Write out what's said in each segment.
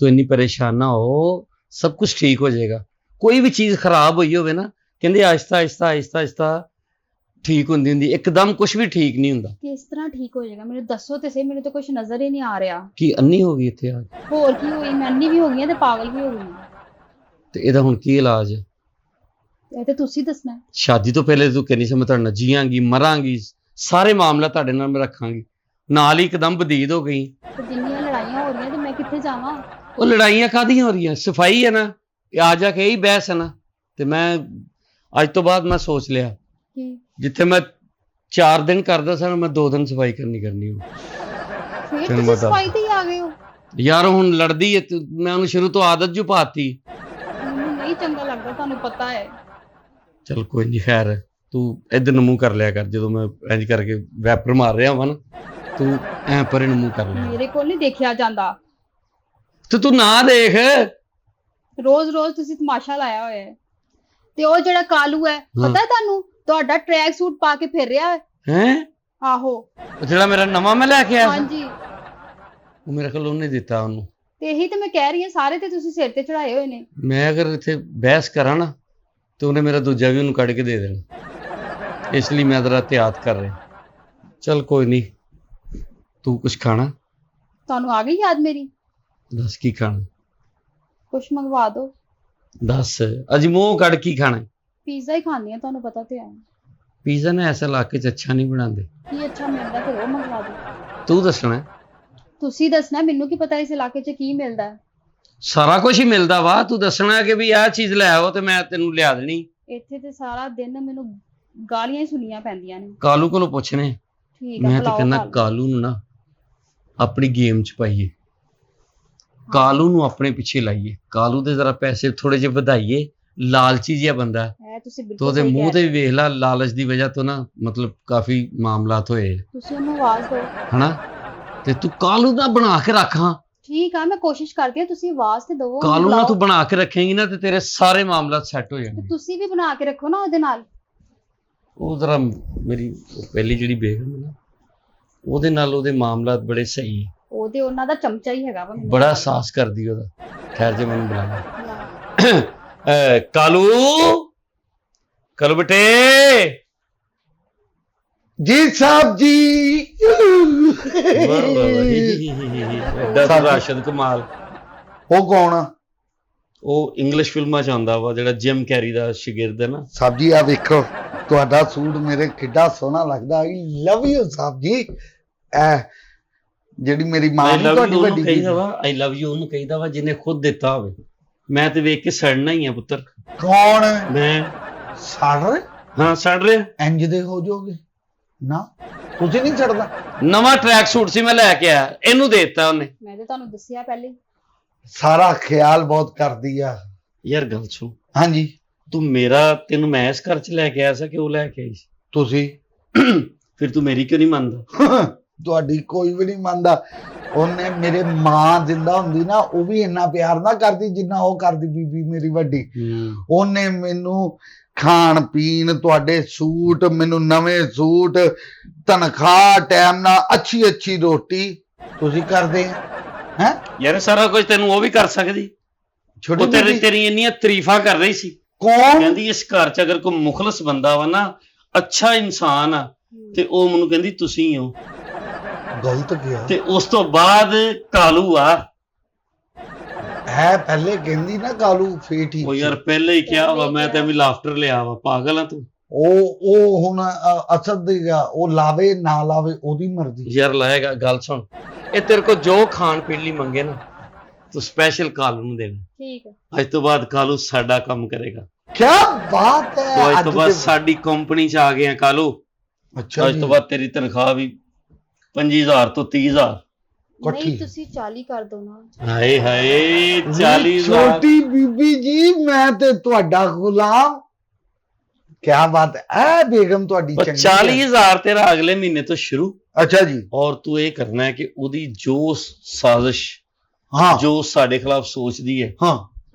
ਤੂੰ ਇੰਨੀ ਪਰੇਸ਼ਾਨ ਨਾ ਹੋ, ਸਭ ਕੁਝ ਠੀਕ ਹੋ ਜਾਏਗਾ। ਕੋਈ ਵੀ ਚੀਜ਼ ਖਰਾਬ ਹੋਈ ਹੋਵੇ ਨਾ, ਕਹਿੰਦੇ ਆਹਿਸਤਾ ਆਹਿਸਤਾ ਆਹਿਸਤਾ ਆਹਿਸਤਾ ਠੀਕ ਹੁੰਦੀ ਹੁੰਦੀ, ਇੱਕਦਮ ਕੁਝ ਵੀ ਠੀਕ ਨਹੀਂ ਹੁੰਦਾ। ਕਿਸ ਤਰ੍ਹਾਂ ਠੀਕ ਹੋ ਜਾਏਗਾ ਮੈਨੂੰ ਦੱਸੋ ਤੇ ਸਹੀ, ਮੈਨੂੰ ਤਾਂ ਕੁਝ ਨਜ਼ਰ ਹੀ ਨਹੀਂ ਆ ਰਿਹਾ। ਕੀ ਅੰਨੀ ਹੋ ਗਈ ਇੱਥੇ ਆ ਕੇ? ਹੋਰ ਕੀ ਹੋਈ, ਮੈਂ ਅੰਨੀ ਵੀ ਹੋ ਗਈ ਹਾਂ ਤੇ ਪਾਗਲ ਵੀ ਹੋ ਗਈ ਹਾਂ। ਤੇ ਇਹਦਾ ਹੁਣ ਕੀ ਇਲਾਜ ਹੈ? ਇਹ ਤੇ ਤੁਸੀਂ ਦੱਸਣਾ ਹੈ। ਸ਼ਾਦੀ ਤੋਂ ਪਹਿਲੇ ਤੂੰ ਕਹਿੰਦੀ ਸੀ ਮੈਂ ਤੁਹਾਡੇ ਨਾਲ ਜੀਵਾਂਗੀ, ਮਰਾਂਗੀ, ਸਾਰੇ ਮਾਮਲਾ ਤੁਹਾਡੇ ਨਾਲ ਮੈਂ ਰੱਖਾਂਗੀ, ਨਾਲ ਹੀ ਇੱਕਦਮ ਬਦੀਦ ਹੋ ਗਈ। ਤੇ ਜਿੰਨੀਆਂ ਲੜਾਈਆਂ ਹੋ ਰਹੀਆਂ ਤੇ ਮੈਂ ਕਿੱਥੇ ਜਾਵਾਂ? ਉਹ ਲੜਾਈਆਂ ਕਾਹਦੀਆਂ ਹੋ ਰਹੀਆਂ? ਸਫਾਈ ਹੈ ਨਾ, ਇਹ ਆ ਜਾ ਕੇ ਇਹੀ ਬਹਿਸ ਹੈ ਨਾ। ਤੇ ਮੈਂ ਅੱਜ ਤੋਂ ਬਾਅਦ ਮੈਂ ਸੋਚ ਲਿਆ, ਕੀ ਜਿੱਥੇ ਮੈਂ 4 ਦਿਨ ਕਰਦਾ ਸੀ ਮੈਂ 2 ਦਿਨ ਸਫਾਈ ਕਰਨੀ ਹੁਣ। ਫਿਰ ਤੁਸੀਂ ਸਫਾਈ ਤੇ ਹੀ ਆ ਗਏ ਹੋ? ਯਾਰ ਹੁਣ ਲੜਦੀ ਹੈ ਮੈਂ ਉਹਨੂੰ ਸ਼ੁਰੂ ਤੋਂ ਆਦਤ ਜੂ ਪਾਤੀ। ਮੈਨੂੰ ਨਹੀਂ ਚੰਗਾ ਲੱਗਦਾ, ਤੁਹਾਨੂੰ ਪਤਾ ਹੈ। ਚਲ ਕੋਈ ਨਹੀਂ, ਖੈਰ ਤੂੰ ਇੱਧਰ ਨੂੰ ਮੂੰਹ ਕਰ ਲਿਆ ਕਰ, ਜਦੋਂ ਮੈਂ ਇੰਜ ਕਰਕੇ ਵੈਪਰ ਮਾਰ ਰਿਹਾ ਹਾਂ ਨਾ, ਤੂੰ ਐ ਪਰੇ ਨੂੰ ਮੂੰਹ ਕਰ ਲਿਆ। ਮੇਰੇ ਕੋਲ ਨਹੀਂ ਦੇਖਿਆ ਜਾਂਦਾ। ਤੇ ਤੂੰ ਨਾ ਦੇਖ, ਰੋਜ਼ ਰੋਜ਼ ਤੁਸੀਂ ਤਮਾਸ਼ਾ ਲਾਇਆ ਹੋਇਆ ਹੈ। ਤੇ ਉਹ ਜਿਹੜਾ ਕਾਲੂ ਹੈ, ਪਤਾ ਤੁਹਾਨੂੰ, ਤੁਹਾਡਾ ਟਰੈਕ ਸੂਟ ਪਾ ਕੇ ਫਿਰ ਰਿਹਾ ਹੈ। ਆਹੋ, ਉਹ ਜਿਹੜਾ ਮੇਰਾ ਨਵਾਂ ਮੈਂ ਲੈ ਕੇ ਆਇਆ, ਹਾਂਜੀ, ਉਹ ਮੇਰੇ ਕੋਲ ਉਹਨੇ ਦਿੱਤਾ ਉਹਨੂੰ। ਤੇ ਇਹੀ ਤੇ ਮੈਂ ਕਹਿ ਰਹੀ ਹਾਂ, ਸਾਰੇ ਤੇ ਤੁਸੀਂ ਸਿਰ ਤੇ ਚੜਾਏ ਹੋਏ ਨੇ। ਮੈਂ ਅਗਰ ਇੱਥੇ ਬਹਿਸ ਕਰਾਂ ਨਾ ਤੇ ਉਹਨੇ ਮੇਰਾ ਦੂਜਾ ਵੀ ਉਹਨੂੰ ਕੱਢ ਕੇ ਦੇ ਦੇਣਾ, ਇਸ ਲਈ ਮੈਂ ਜ਼ਰਾ ਇhtiyat ਕਰ ਰਿਹਾ। ਚਲ ਕੋਈ ਨਹੀਂ, ਤੂੰ ਕੁਛ ਖਾਣਾ? ਤੁਹਾਨੂੰ ਆ ਗਈ ਯਾਦ ਮੇਰੀ? ਦੱਸ ਕੀ ਖਾਣਾ? ਕੁਛ ਮੰਗਵਾ ਦਿਓ। ਦੱਸ, ਅਜੀ ਮੂੰਹ ਕੱਢ ਕੀ ਖਾਣਾ? ਪੀਜ਼ਾ ਹੀ ਖਾਂਦੀ ਆ, ਤੁਹਾਨੂੰ ਪਤਾ ਤੇ ਹੈ। ਪੀਜ਼ਾ ਨਾ ਐਸੇ ਇਲਾਕੇ 'ਚ ਅੱਛਾ ਨਹੀਂ ਬਣਾਉਂਦੇ। ਕੀ ਅੱਛਾ ਮਿਲਦਾ ਫਿਰ ਉਹ ਮੰਗਵਾ ਦਿਓ। ਤੂੰ ਦੱਸਣਾ। ਤੁਸੀਂ ਦੱਸਣਾ, ਮੈਨੂੰ ਕੀ ਪਤਾ ਇਸ ਇਲਾਕੇ 'ਚ ਕੀ ਮਿਲਦਾ ਹੈ। ਸਾਰਾ ਕੁਝ ਹੀ ਮਿਲਦਾ ਵਾ, ਤੂੰ ਦੱਸਣਾ ਕਿ ਵੀ ਆਹ ਚੀਜ਼ ਲੈ ਆਓ ਤੇ ਮੈਂ ਤੈਨੂੰ ਲਿਆ ਦੇਣੀ। ਇੱਥੇ ਤੇ ਸਾਰਾ ਦਿਨ ਮੈਨੂੰ ਗਾਲੀਆਂ ਹੀ ਸੁਣੀਆਂ ਪੈਂਦੀਆਂ ਨੇ। ਕਾਲੂ ਕੋਲੋਂ ਪੁੱਛਣੇ। ਠੀਕ ਆ, ਮੈਂ ਤੇ ਕਹਿੰਦਾ ਕਾਲੂ ਨੂੰ ਨਾ ਆਪਣੀ ਗੇਮ 'ਚ ਪਾਈਏ, ਕਾਲੂ ਨੂੰ ਆਪਣੇ ਪਿੱਛੇ ਲਾਈਏ, ਕਾਲੂ ਦੇ ਜ਼ਰਾ ਪੈਸੇ ਥੋੜੇ ਜਿਹੇ ਵਧਾਈਏ। ਲਾਲਚੀ ਜਿਹਾ ਬੰਦਾ ਹੈ, ਤੁਸੀਂ ਤੇ ਬਿਲਕੁਲ ਉਹਦੇ ਸਹੀ ਮੂੰਹ ਕਹਿ ਤੇ ਰਹੇ ਵੇਖ ਲਾ, ਲਾਲਚ ਦੀ ਵਜ੍ਹਾ ਤੋਂ ਨਾ ਮਤਲਬ ਕਾਫੀ ਮਾਮਲਾਤ ਹੋਏ। ਤੁਸੀਂ ਉਹਨੂੰ ਆਵਾਜ਼ ਦਿਓ ਹਨਾ, ਤੇ ਤੂੰ ਕਾਲੂ ਦਾ ਬਣਾ ਕੇ ਰੱਖ। ਹਾਂ ਠੀਕ ਆ, ਮੈਂ ਕੋਸ਼ਿਸ਼ ਕਰਦੀ ਹਾਂ, ਤੁਸੀਂ ਆਵਾਜ਼ ਤੇ ਦਿਓ। ਕਾਲੂ ਨਾਲ ਤੂੰ ਬਣਾ ਕੇ ਰੱਖੇਂਗੀ ਨਾ ਤੇ ਤੇਰੇ ਸਾਰੇ ਮਾਮਲਾਤ ਸੈੱਟ ਹੋ ਜਾਣਗੇ। ਤੁਸੀਂ ਵੀ ਬਣਾ ਕੇ ਰੱਖੋ ਨਾ ਉਹਦੇ ਨਾਲ। ਉਹ ਜ਼ਰਾ ਮੇਰੀ ਪਹਿਲੀ ਜਿਹੜੀ ਬੇਗਮ ਹੈ ਨਾ, ਉਹਦੇ ਨਾਲ ਉਹਦੇ ਮਾਮਲਾਤ ਬੜੇ ਸਹੀ ਹੈ। ਉਹਦੇ ਉਹਨਾਂ ਦਾ ਚਮਚਾ ਹੀ ਹੈਗਾ ਵਾ। ਬੜਾ ਸਾਹਸ ਕਰਦੀ ਉਹਦਾ। ਠਹਿਰ ਜੇ ਮੈਨੂੰ ਬੁਲਾਣਾ। ਕਾਲੂ, ਕਾਲੂ ਬੇਟੇ। ਜੀ ਸਾਹਿਬ ਜੀ। ਰਾਸ਼ਦ ਕਮਾਲ। ਉਹ ਕੌਣ ਆ? ਉਹ ਇੰਗਲਿਸ਼ ਫਿਲਮਾਂ ਚ ਆਉਂਦਾ ਵਾ, ਜਿਹੜਾ ਜਿਮ ਕੈਰੀ ਦਾ ਸ਼ਾਗਿਰਦ ਹੈ ਨਾ। ਸਾਹਿਬ ਜੀ ਆ ਵੇਖੋ, ਤੁਹਾਡਾ ਸੂਟ ਮੇਰੇ ਕਿੱਡਾ ਸੋਹਣਾ ਲੱਗਦਾ। ਆਈ ਲਵ ਯੂ ਸਾਹਿਬ ਜੀ। ਐ ਜਿਹੜੀ ਮੇਰੀ ਮਾਂ ਦੀ ਤੁਹਾਡੀ ਵੱਡੀ ਕਹੀਦਾ ਵਾ, ਆਈ ਲਵ ਯੂ ਉਹਨੂੰ ਕਹੀਦਾ ਵਾ ਜਿਹਨੇ ਖੁਦ ਦਿੱਤਾ ਹੋਵੇ। ਮੈਂ ਤੇ ਵੇਖ ਕੇ ਸੜਨਾ ਹੀ ਆ ਪੁੱਤਰ। ਕੌਣ? ਮੈਂ। ਸੜ ਰਹੇ? ਹਾਂ ਸੜ ਰਿਹਾ। ਇੰਜ ਦੇ ਹੋ ਜਾਓਗੇ ਨਾ, ਤੁਸੀਂ ਨਹੀਂ ਛੱਡਦਾ। ਨਵਾਂ ਟਰੈਕ ਸੂਟ ਸੀ ਮੈਂ ਲੈ ਕੇ ਆਇਆ, ਇਹਨੂੰ ਦੇ ਦਿੱਤਾ ਉਹਨੇ। ਮੈਂ ਤੇ ਤੁਹਾਨੂੰ ਦੱਸਿਆ ਪਹਿਲੇ। ਸਾਰਾ ਖਿਆਲ ਬਹੁਤ ਕਰਦੀ ਆ। ਯਾਰ ਗੱਲ ਸੁਣ। ਹਾਂਜੀ। ਤੂੰ ਤੈਨੂੰ ਮੈਂ ਇਸ ਘਰ ਚ ਲੈ ਕੇ ਆਇਆ ਸੀ ਕਿ ਉਹ ਲੈ ਕੇ ਆਈ ਸੀ? ਤੁਸੀਂ। ਫਿਰ ਤੂੰ ਮੇਰੀ ਕਿਉਂ ਨਹੀਂ ਮੰਨਦਾ? ਤੁਹਾਡੀ ਕੋਈ ਵੀ ਨਹੀਂ ਮੰਨਦਾ। ਉਹਨੇ ਮੇਰੇ ਮਾਂ ਜਿੰਦਾ ਹੁੰਦੀ ਨਾ, ਉਹ ਵੀ ਇੰਨਾ ਪਿਆਰ ਨਾ ਕਰਦੀ ਜਿੰਨਾ ਉਹ ਕਰਦੀ ਬੀਬੀ ਮੇਰੀ ਵੱਡੀ। ਉਹਨੇ ਮੈਨੂੰ ਖਾਣ ਪੀਣ, ਤੁਹਾਡੇ ਸੂਟ, ਮੈਨੂੰ ਨਵੇਂ ਸੂਟ, ਤਨਖਾਹ ਟਾਈਮ ਨਾਲ, ਅੱਛੀ ਰੋਟੀ ਤੁਸੀਂ ਕਰਦੇ ਹੈ। ਯਾਰ ਸਾਰਾ ਕੁਝ ਤੈਨੂੰ ਉਹ ਵੀ ਕਰ ਸਕਦੀ। ਛੋਟੀ ਤੇਰੀ ਇੰਨੀਆਂ ਤਾਰੀਫਾਂ ਕਰ ਰਹੀ ਸੀ। ਕੌਣ? ਕਹਿੰਦੀ ਇਸ ਘਰ ਚ ਅਗਰ ਕੋਈ ਮੁਖਲਸ ਬੰਦਾ ਵਾ ਨਾ, ਅੱਛਾ ਇਨਸਾਨ ਆ, ਤੇ ਉਹ ਮੈਨੂੰ ਕਹਿੰਦੀ ਤੁਸੀਂ ਹੋ। ਗਲਤ ਗਿਆ। ਤੇ ਉਸ ਤੋਂ ਬਾਅਦ ਕਾਲੂ ਆ ਹੈ, ਪਹਿਲੇ ਕਹਿੰਦੀ ਨਾ ਕਾਲੂ ਫੇਰ ਠੀਕ। ਉਹ ਯਾਰ ਪਹਿਲੇ ਹੀ ਕਿਹਾ ਵਾ, ਮੈਂ ਤੇ ਵੀ ਲਾਫਟਰ ਲਿਆ ਵਾ। ਪਾਗਲ ਆ ਤੂੰ। ਉਹ ਹੁਣ ਅਸਦ ਦੇਗਾ, ਉਹ ਲਾਵੇ ਨਾ ਲਾਵੇ ਉਹਦੀ ਮਰਜ਼ੀ। ਯਾਰ ਲਾਏਗਾ। ਗੱਲ ਸੁਣ, ਇਹ ਤੇਰੇ ਕੋਲ ਜੋ ਖਾਣ ਪੀਣ ਲਈ ਮੰਗੇ ਨਾ, ਤੂੰ ਸਪੈਸ਼ਲ ਕਾਲੂ ਨੂੰ ਦੇਣਾ। ਠੀਕ ਹੈ। ਅੱਜ ਤੋਂ ਬਾਅਦ ਕਾਲੂ ਸਾਡਾ ਕੰਮ ਕਰੇਗਾ। ਕੀ ਬਾਤ ਹੈ। ਅੱਜ ਤੋਂ ਬਾਅਦ ਸਾਡੀ ਕੰਪਨੀ ਚ ਆ ਗਏ ਆ ਕਾਲੂ। ਅੱਛਾ, ਅੱਜ ਤੋਂ ਬਾਅਦ ਤੇਰੀ ਤਨਖਾਹ ਵੀ 25,000 ਤੋਂ 30,000। ਨਹੀਂ ਤੁਸੀਂ 40 ਕਰ ਦੋ ਨਾ। ਹਾਏ ਹਾਏ 40,000। ਛੋਟੀ ਬੀਬੀ ਜੀ, ਮੈਂ ਤੇ ਤੁਹਾਡਾ ਗੁਲਾਮ। ਕੀ ਬਾਤ ਹੈ। ਬੇਗਮ ਤੁਹਾਡੀ ਚੰਗੀ। 40,000 ਤੇਰਾ ਅਗਲੇ ਮਹੀਨੇ ਤੋਂ ਸ਼ੁਰੂ। ਅੱਛਾ ਜੀ। ਔਰ ਤੂੰ ਇਹ ਕਰਨਾ ਹੈ ਕਿ ਉਹਦੀ ਜੋ ਸਾਜ਼ਿਸ਼, ਹਾਂ, ਜੋ ਸਾਡੇ ਖਿਲਾਫ ਸੋਚਦੀ ਹੈ, ਹਾਂ,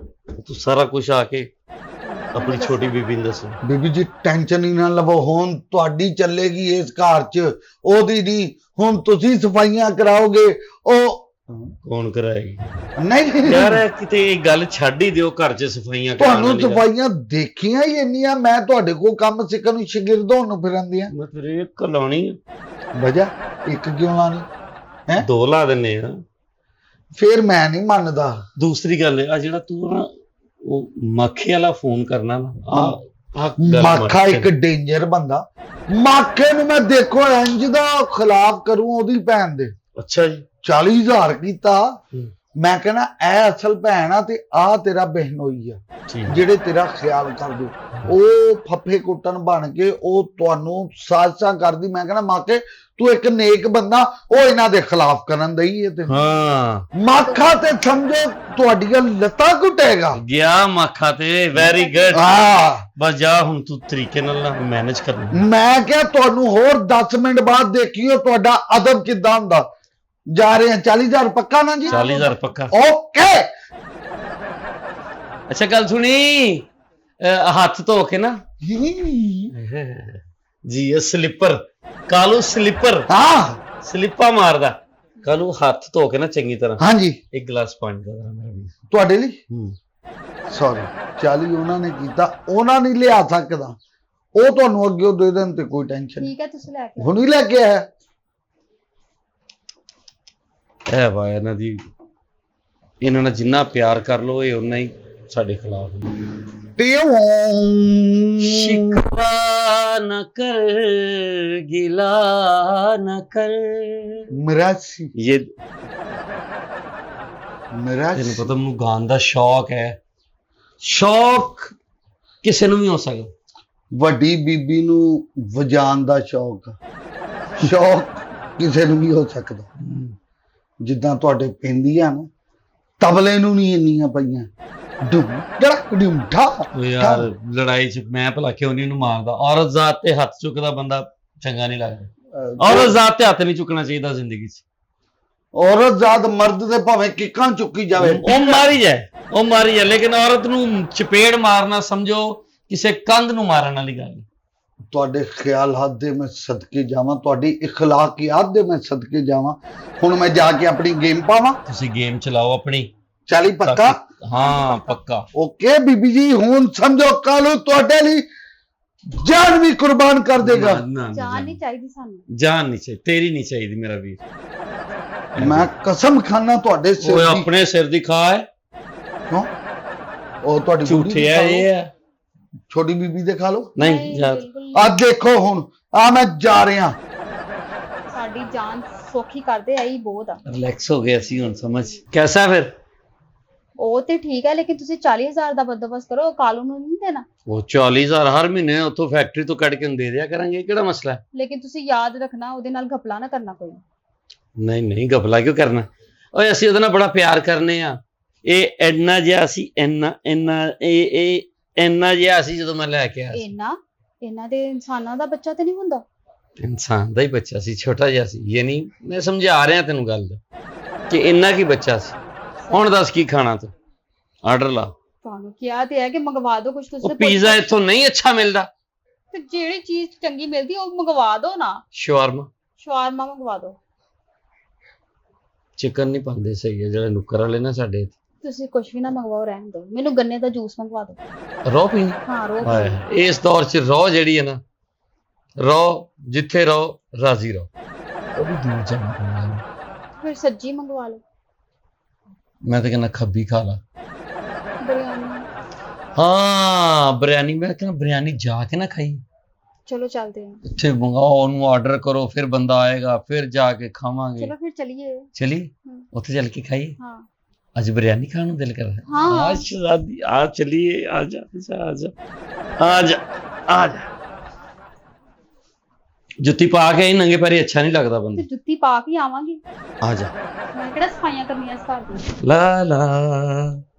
ਤੂੰ ਸਾਰਾ ਕੁਝ ਆ ਕੇ ਆਪਣੀ ਛੋਟੀ ਬੀਬੀ ਨੂੰ ਦੱਸੋ। ਬੀਬੀ ਜੀ ਟੈਨਸ਼ਨ ਹੀ ਨਾ ਲਵੋ, ਹੁਣ ਤੁਹਾਡੀ ਚੱਲੇਗੀ ਇਸ ਘਰ 'ਚ, ਉਹਦੀ ਨਹੀਂ। ਹੁਣ ਤੁਸੀਂ ਸਫਾਈਆਂ ਕਰਾਓਗੇ। ਉਹ ਕੌਣ ਕਰਾਏਗੀ ਨਹੀਂ ਯਾਰ ਇਹ ਕਿਤੇ ਇਹ ਗੱਲ ਛੱਡ ਹੀ ਦਿਓ ਘਰ 'ਚ ਸਫਾਈਆਂ ਕਰਾਉਣ ਤੁਹਾਨੂੰ ਵਾਲੀ ਗੱਲ। ਸਫਾਈਆਂ ਦੇਖੀਆਂ ਹੀ ਇੰਨੀਆਂ, ਮੈਂ ਤੁਹਾਡੇ ਕੋਲ ਕੰਮ ਸਿੱਖਣ ਨੂੰ ਸ਼ਾਗਿਰਦ ਹੋਣ ਨੂੰ ਫਿਰਨ ਦੀਆਂ ਮੈਂ ਫਿਰ ਇੱਕ ਲਾਉਣੀ ਆ, ਵਜ੍ਹਾ ਇੱਕ ਕਿਉਂ ਲਾਣੀ ਹੈ? 2 ਲਾ ਦਿੰਨੇ ਆ। ਫਿਰ ਮੈਂ ਨਹੀਂ ਮੰਨਦਾ। ਦੂਸਰੀ ਗੱਲ ਆ ਜਿਹੜਾ ਤੂੰ ਨਾ ਉਹ ਮਾਖੇ ਵਾਲਾ ਫੋਨ ਕਰਨਾ ਨਾ ਆ ਮਾਖਾ ਇੱਕ ਡੇਂਜਰ ਬੰਦਾ, ਮਾਖੇ ਨੂੰ ਮੈਂ ਦੇਖੋ ਇੰਜ ਦਾ ਖਿਲਾਫ ਕਰੂੰ ਉਹਦੀ ਭੈਣ ਦੇ। ਅੱਛਾ ਜੀ 40,000 ਕੀਤਾ, ਹੂੰ। ਮੈਂ ਕਹਿੰਦਾ ਇਹ ਅਸਲ ਭੈਣ ਆ ਤੇ ਆ ਤੇਰਾ ਬਹਿਨੋਈ ਆ ਠੀਕ ਜਿਹੜੇ ਤੇਰਾ ਖਿਆਲ ਕਰਦੇ। ਉਹ ਫੱਫੇ ਕੁੱਟਣ ਬਣ ਕੇ ਉਹ ਤੁਹਾਨੂੰ ਸਾਜ਼ਿਸ਼ਾਂ ਕਰਦੀ। ਮੈਂ ਕਹਿੰਦਾ ਮਾਕੇ ਤੂੰ ਇੱਕ ਨੇਕ ਬੰਦਾ, ਉਹ ਇਹਨਾਂ ਦੇ ਖਿਲਾਫ ਕਰਨ ਦਈ ਹੈ ਤੇ ਹਾਂ ਮਾਖਾ ਤੇ ਸਮਝੋ ਤੁਹਾਡੀਆਂ ਲੱਤਾਂ ਘੁੱਟੇਗਾ। ਗਿਆ ਮਾਖਾ ਤੇ ਵੈਰੀ ਗੁੱਡ। ਹਾਂ ਬਸ ਜਾ ਹੁਣ ਤੂੰ ਤਰੀਕੇ ਨਾਲ ਨਾ ਮੈਨੇਜ ਕਰਨਾ। ਮੈਂ ਕਿਹਾ ਤੁਹਾਨੂੰ ਹੋਰ 10 ਮਿੰਟ ਬਾਅਦ ਦੇਖਿਓ ਤੁਹਾਡਾ ਅਦਬ ਕਿੱਦਾਂ ਹੁੰਦਾ। ਜਾ ਰਹੇ ਆ 40,000 ਪੱਕਾ ਨਾ ਜੀ? 40,000 ਪੱਕਾ। ਓਕੇ ਅੱਛਾ ਗੱਲ ਸੁਣੀ, ਹੱਥ ਧੋ ਕੇ ਨਾ ਜੀ ਇਹ ਸਲਿੱਪਰ ਕਾਲੂ ਸਲਿੱਪਰ ਹਾਂ ਸਲਿੱਪਾ ਮਾਰਦਾ ਕਾਲੂ ਹੱਥ ਧੋ ਕੇ ਨਾ ਚੰਗੀ ਤਰ੍ਹਾਂ ਹਾਂਜੀ ਇੱਕ ਗਲਾਸ ਪਾਣੀ ਦਾ ਮੇਰਾ ਵੀ। ਤੁਹਾਡੇ ਲਈ ਸੌਰੀ 40 ਉਹਨਾਂ ਨੇ ਕੀਤਾ, ਉਹਨਾਂ ਨਹੀਂ ਲਿਆ ਸਕਦਾ, ਉਹ ਤੁਹਾਨੂੰ ਅੱਗੇ ਦੇ ਦੇਣ ਤੇ ਕੋਈ ਟੈਨਸ਼ਨ ਠੀਕ ਹੈ ਤੁਸੀਂ ਲੈ ਕੇ ਹੁਣ ਹੀ ਲੈ ਕੇ ਆਇਆ। ਇਹ ਵਾ ਇਹਨਾਂ ਦੀ, ਇਹਨਾਂ ਨਾਲ ਜਿੰਨਾ ਪਿਆਰ ਕਰ ਲੋ ਇਹ ਉਨਾ ਹੀ ਸਾਡੇ ਖਿਲਾਫ। शिकवा न कर गिला न कर। ਮਿਰਾਸੀ ये ਤੈਨੂੰ ਮਿਰਾਸੀ ਪਤਾ ਮੈਨੂੰ ਗਾਣ ਦਾ ਸ਼ੌਕ ਹੈ, ਸ਼ੌਕ ਕਿਸੇ ਨੂੰ ਵੀ ਹੋ ਸਕਦਾ। ਵੱਡੀ ਬੀਬੀ ਨੂੰ ਵਜਾਉਣ ਦਾ ਸ਼ੌਕ ਆ। ਸ਼ੌਕ ਕਿਸੇ ਨੂੰ ਵੀ ਹੋ ਸਕਦਾ। ਜਿੱਦਾਂ ਤੁਹਾਡੇ ਪੈਂਦੀਆਂ ਨਾ ਤਬਲੇ ਨੂੰ ਨਹੀਂ ਇੰਨੀਆਂ ਪਈਆਂ। ਡੁਮ ਡੜਕ ਡੁਮ ਠਾ ਉਹ ਯਾਰ ਲੜਾਈ 'ਚ ਮੈਂ ਭਲਾ ਕਿਉਂ ਨਹੀਂ ਉਹਨੂੰ ਮਾਰਦਾ। ਔਰਤ ਜ਼ਾਤ ਤੇ ਹੱਥ ਚੁੱਕਦਾ ਬੰਦਾ ਚੰਗਾ ਨਹੀਂ ਲੱਗਦਾ। ਔਰਤ ਜ਼ਾਤ ਤੇ ਹੱਥ ਨਹੀਂ ਚੁੱਕਣਾ ਚਾਹੀਦਾ ਜ਼ਿੰਦਗੀ 'ਚ। ਔਰਤ ਜ਼ਾਤ ਮਰਦ ਦੇ ਭਾਵੇਂ ਕਿੱਕਾਂ ਚੁੱਕੀ ਜਾਵੇ ਉਹ ਮਾਰੀ ਜਾਏ, ਉਹ ਮਾਰੀ ਜਾਏ, ਲੇਕਿਨ ਔਰਤ ਨੂੰ ਚਪੇੜ ਮਾਰਨਾ ਸਮਝੋ ਕਿਸੇ ਕੰਧ ਨੂੰ ਮਾਰਨ ਵਾਲੀ ਗੱਲ ਹੈ। ਤੁਹਾਡੇ ਖਿਆਲਾਤ ਦੇ ਮੈਂ ਸਦਕੇ ਜਾਵਾਂ, ਤੁਹਾਡੀ ਇਖਲਾਕੀਆਤ ਦੇ ਮੈਂ ਸਦਕੇ ਜਾਵਾਂ। ਹੁਣ ਮੈਂ ਜਾ ਕੇ ਆਪਣੀ ਗੇਮ ਪਾਵਾਂ। ਤੁਸੀਂ ਗੇਮ ਚਲਾਓ ਆਪਣੀ। 40 ਪੱਕਾ? ਹਾਂ ਪੱਕਾ। ਓਕੇ ਬੀਬੀ ਜੀ, ਹੁਣ ਸਮਝੋ ਕਾਲੂ ਤੁਹਾਡੇ ਲਈ ਜਾਨ ਵੀ ਕੁਰਬਾਨ ਕਰ ਦੇਗਾ। ਜਾਨ ਨਹੀਂ ਚਾਹੀਦੀ ਸਾਨੂੰ। ਜਾਨ ਨਹੀਂ ਚਾਹੀਦੀ, ਤੇਰੀ ਨਹੀਂ ਚਾਹੀਦੀ ਮੇਰਾ ਵੀਰ। ਮੈਂ ਕਸਮ ਖਾਨਾ ਤੁਹਾਡੇ ਸਿਰ ਓਏ ਦੀ। ਆਪਣੇ ਸਿਰ ਦੀ ਖਾ ਹੈ ਕਿਉਂ? ਉਹ ਤੁਹਾਡੀ ਝੂਠੇ ਹੈ ਇਹ ਹੈ। ਛੋਟੀ ਬੀਬੀ ਦੇ ਖਾ ਲਓ। ਨਹੀਂ ਜਾ ਬਿਲਕੁਲ ਆ ਦੇਖੋ ਹੁਣ ਆ ਮੈਂ ਜਾ ਰਿਹਾ। ਸਾਡੀ ਜਾਨ ਸੌਖੀ ਕਰਦੇ ਆਈ ਬਹੁਤ ਆ। ਰਿਲੈਕਸ ਹੋ ਗਿਆ ਸੀ ਹੁਣ ਸਮਝ ਕੈਸਾ ਫਿਰ। ਉਹ ਤੇ ਠੀਕ ਹੈ ਲੇਕਿਨ ਤੁਸੀਂ 40,000 ਦਾ ਬੰਦੋਬਸਤ ਕਰੋ, ਕਾਲੂ ਨੂੰ ਨਹੀਂ ਦੇਣਾ। ਉਹ 40,000 ਹਰ ਮਹੀਨੇ ਉੱਥੋਂ ਫੈਕਟਰੀ ਤੋਂ ਕੱਢ ਕੇ ਦੇ ਦਿਆ ਕਰਾਂਗੇ, ਕਿਹੜਾ ਮਸਲਾ ਹੈ। ਲੇਕਿਨ ਤੁਸੀਂ ਯਾਦ ਰੱਖਣਾ ਉਹਦੇ ਨਾਲ ਘਪਲਾ ਨਾ ਕਰਨਾ ਕੋਈ। ਨਹੀਂ ਨਹੀਂ ਗਫਲਾ ਕਿਉਂ ਕਰਨਾ। ਓਏ ਅਸੀਂ ਉਹਦੇ ਨਾਲ ਬੜਾ ਪਿਆਰ ਕਰਨੇ ਆ। ਇਹ ਇੰਨਾ ਜਿਹਾ ਸੀ, ਇਹ ਇੰਨਾ ਜਿਹਾ ਸੀ ਜਦੋਂ ਮੈਂ ਲੈ ਕੇ ਆਇਆ। ਇਹਨਾਂ ਦੇ ਇਨਸਾਨਾਂ ਦਾ ਬੱਚਾ ਤੇ ਨਹੀਂ ਹੁੰਦਾ। ਇਨਸਾਨ ਦਾ ਹੀ ਬੱਚਾ ਸੀ, ਛੋਟਾ ਜਿਹਾ ਸੀ। ਇਹ ਨਹੀਂ ਮੈਂ ਸਮਝਾ ਰਿਹਾ ਤੈਨੂੰ ਗੱਲ ਕਿ ਇੰਨਾ ਕੀ ਬੱਚਾ ਸੀ। ਹੁਣ ਦੱਸ ਕੀ ਖਾਣਾ ਤੂੰ, ਆਰਡਰ ਲਾ। ਤੁਹਾਨੂੰ ਕਿਹਾ ਤੇ ਹੈ ਕਿ ਮੰਗਵਾ ਦਿਓ ਕੁਝ। ਉਹ ਤੁਸੀਂ ਪੀਜ਼ਾ ਇੱਥੋਂ ਨਹੀਂ ਅੱਛਾ ਮਿਲਦਾ। ਤੇ ਜਿਹੜੀ ਚੀਜ਼ ਚੰਗੀ ਮਿਲਦੀ ਉਹ ਮੰਗਵਾ ਦਿਓ ਨਾ। ਸ਼ਾਵਰਮਾ ਸ਼ਵਾਰਮਾ ਮੰਗਵਾ ਦਿਓ। ਚਿਕਨ ਨਹੀਂ ਪਾਉਂਦੇ ਸਹੀ ਹੈ ਜਿਹੜੇ ਨੁੱਕਰ ਵਾਲੇ ਨਾ ਸਾਡੇ। ਤੁਸੀਂ ਕੁਝ ਵੀ ਨਾ ਮੰਗਵਾਓ, ਰਹਿਣ ਦਿਓ। ਮੈਨੂੰ ਗੰਨੇ ਦਾ ਜੂਸ ਮੰਗਵਾ ਦਿਓ। ਰੋ ਪੀ ਹਾਂ ਰੋ ਇਸ ਦੌਰ 'ਚ ਰੋ ਜਿਹੜੀ ਹੈ ਨਾ, ਰੋ ਜਿੱਥੇ ਰਹੋ ਰਾਜ਼ੀ ਰਹੋ। ਉਹ ਵੀ ਦੂਰ ਜਾਣਾ ਪੈਂਦਾ। ਫਿਰ ਸੱਜੀ ਮੰਗਵਾ ਲਓ। ਮੈਂ ਤਾਂ ਕਹਿੰਦਾ ਖੱਬੀ ਖਾ ਲਾ। ਬਿਰਿਆਨੀ। ਹਾਂ ਬਿਰਿਆਨੀ, ਮੈਂ ਕਹਿੰਦਾ ਬਿਰਿਆਨੀ ਜਾ ਕੇ ਨਾ ਖਾਈ। ਚਲੋ ਚੱਲਦੇ ਹਾਂ। ਇੱਥੇ ਮੰਗਾਓ, ਉਹਨੂੰ ਆਰਡਰ ਕਰੋ, ਫਿਰ ਬੰਦਾ ਆਏਗਾ, ਫਿਰ ਜਾ ਕੇ ਖਾਵਾਂਗੇ। ਚਲੋ ਫਿਰ ਚਲੀਏ। ਚਲੀ ਉੱਥੇ ਚੱਲ ਕੇ ਖਾਈਏ। ਹਾਂ ਅੱਜ ਬਿਰਿਆਨੀ ਖਾਣ ਨੂੰ ਦਿਲ ਕਰ ਰਿਹਾ। ਹਾਂ आज शादी आज चलिए आजा आजा आजा आजा आजा। ਜੁੱਤੀ ਪਾ ਕੇ ਹੀ ਨੰਗੇ ਪੈਰੀ ਅੱਛਾ ਨਹੀਂ ਲੱਗਦਾ ਤੇ ਬੰਦਾ। ਜੁੱਤੀ ਪਾ ਕੇ ਆਵਾਂਗੀ। ਆਜਾ ਮੈਂ ਕਿਹੜਾ ਸਫਾਈਆਂ ਕਰਨੀਆਂ ਇਸ ਘਰ ਦੀ। ਲਾ ਲਾ